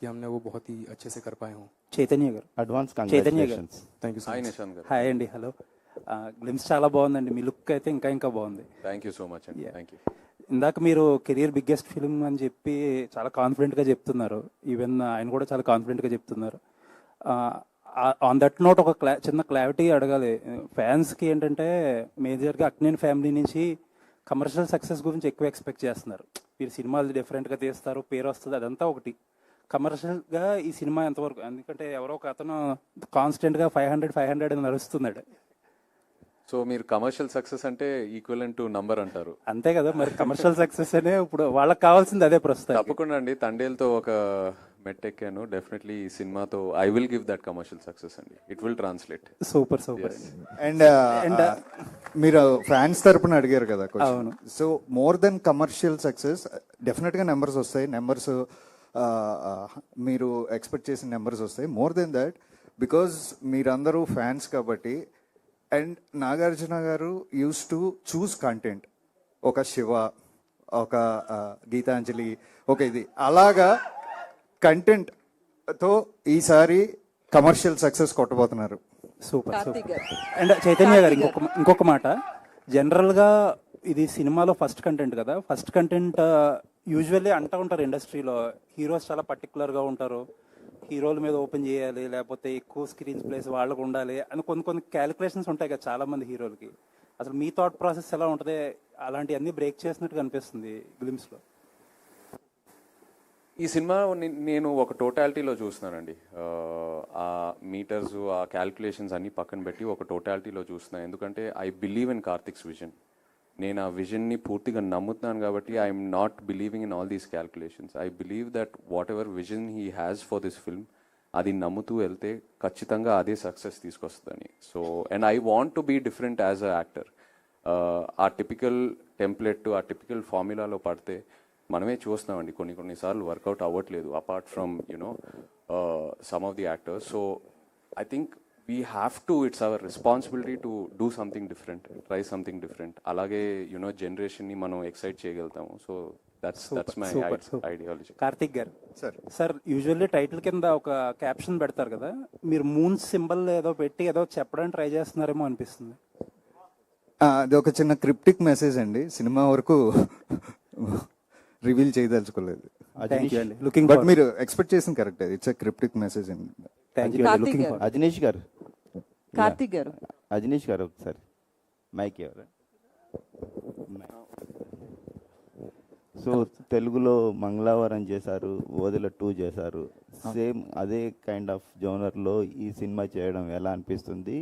कि हमने वो बहुत ही अच्छे से कर पाए हों। చైతన్య గారు అడ్వాన్స్ చైతన్య గారు congratulations. Thank you so hi much. Nishant గారు. హాయ్ అండి. హలో. గ్లిమ్స్ చాలా బాగుందండి. మీ లుక్ అయితే ఇంకా బాగుంది. థ్యాంక్ యూ సో మచ్ అండి. Yeah. Thank you. ఇందాక మీరు కెరియర్ బిగ్గెస్ట్ ఫిల్మ్ అని చెప్పి చాలా కాన్ఫిడెంట్గా చెప్తున్నారు. ఈవెన్ ఆయన కూడా చాలా కాన్ఫిడెంట్గా చెప్తున్నారు. ఆన్ దట్ నోట్ ఒక చిన్న క్లారిటీ అడగాలి ఫ్యాన్స్కి. ఏంటంటే మేజర్గా అక్నేని ఫ్యామిలీ నుంచి కమర్షియల్ సక్సెస్ గురించి ఎక్కువ ఎక్స్పెక్ట్ చేస్తున్నారు. మీరు సినిమాలు డిఫరెంట్గా తీస్తారు, పేరు వస్తుంది, అదంతా ఒకటి. కమర్షియల్గా ఈ సినిమా ఎంతవరకు, ఎందుకంటే ఎవరో ఒక అతను కాన్స్టెంట్గా 500 అని నడుస్తున్నాడు. సో మీరు కమర్షియల్ సక్సెస్ అంటే ఈక్వలెంట్ టు నంబర్ అంటారు. అంతే కదా మరి. కమర్షియల్ సక్సెస్ అనే ఇప్పుడు వాళ్ళకి కావాల్సింది అదే ప్రస్తుతం. తప్పకుండా అండి. తండేల్తో ఒక మెట్ ఎక్కాను. డెఫినెట్లీ ఈ సినిమాతో I will give that commercial success అండి. It will translate. Super. And మీరు ఫ్యాన్స్ తరపున అడిగారు కదా అవును. So more than commercial success డెఫినెట్గా నెంబర్స్ వస్తాయి. నెంబర్స్ మీరు ఎక్స్పెక్ట్ చేసిన నెంబర్స్ వస్తాయి. మోర్ దెన్ దట్ బికాజ్ మీరందరూ ఫ్యాన్స్ కాబట్టి. And Nagarjuna garu used to choose content. ఒక శివ, ఒక గీతాంజలి, ఒక ఇది అలాగా కంటెంట్తో ఈసారి కమర్షియల్ సక్సెస్ కొట్టబోతున్నారు. సూపర్. అండ్ చైతన్య గారు ఇంకొక మాట. జనరల్గా ఇది సినిమాలో ఫస్ట్ కంటెంట్ కదా. ఫస్ట్ కంటెంట్ యూజువల్లీ అంటూ ఉంటారు ఇండస్ట్రీలో, హీరోస్ చాలా పర్టికులర్గా ఉంటారు, హీరోల మీద ఓపెన్ చేయాలి, లేకపోతే ఎక్కువ స్క్రీన్ ప్లేస్ వాళ్ళకు ఉండాలి అని కొన్ని క్యాలిక్యులేషన్స్ ఉంటాయి కదా చాలా మంది హీరోలకి. అసలు మీ థాట్ ప్రాసెస్ ఎలా ఉంటుంది? అలాంటివన్నీ బ్రేక్ చేసినట్టు అనిపిస్తుంది గ్లిమ్స్లో. ఈ సినిమా నేను ఒక టోటాలిటీలో చూస్తున్నానండి. ఆ మీటర్స్, ఆ క్యాల్కులేషన్స్ అన్ని పక్కన పెట్టి ఒక టోటాలిటీలో చూస్తున్నాను. ఎందుకంటే I believe in Karthik's vision. నేను ఆ విజన్ని పూర్తిగా నమ్ముతున్నాను కాబట్టి I'm not believing in all these calculations. I believe that whatever vision he has for this film అది నమ్ముతూ వెళ్తే ఖచ్చితంగా అదే సక్సెస్ తీసుకొస్తుందని. So and I want to be different as a actor. ఆ టిపికల్ టెంప్లెట్, ఆ typical ఫార్ములాలో పడితే మనమే చూస్తున్నామండి కొన్నిసార్లు వర్కౌట్ అవ్వట్లేదు, apart from you know some of the actors. So I think we have to, it's our responsibility to do something different, try something different. అలాగే you know జనరేషన్ని మనం ఎక్సైట్ చేయగలుగుతాము. So that's my ideology. Karthik గారు సార్, యూజువల్లీ టైటిల్ కింద ఒక caption పెడతారు కదా, మీరు moon symbol ఏదో పెట్టి ఏదో చెప్పడానికి ట్రై చేస్తున్నారేమో అనిపిస్తుంది. అది ఒక చిన్న క్రిప్టిక్ మెసేజ్ అండి. సినిమా వరకు రివీల్ చేయదలుచుకోలేదు. బట్ మీరు ఎక్స్పెక్ట్ చేసిన కరెక్ట్. ఇట్స్ క్రిప్టిక్ మెసేజ్ అండి. అజనీష్ గారు, కార్తిక్ గారు, అజనీష్ గారు ఒకసారి మైక్ ఎవరు. సో తెలుగులో మంగళవారం చేశారు, ఓదెల 2 చేశారు. సేమ్ అదే కైండ్ ఆఫ్ జోనర్లో ఈ సినిమా చేయడం ఎలా అనిపిస్తుంది?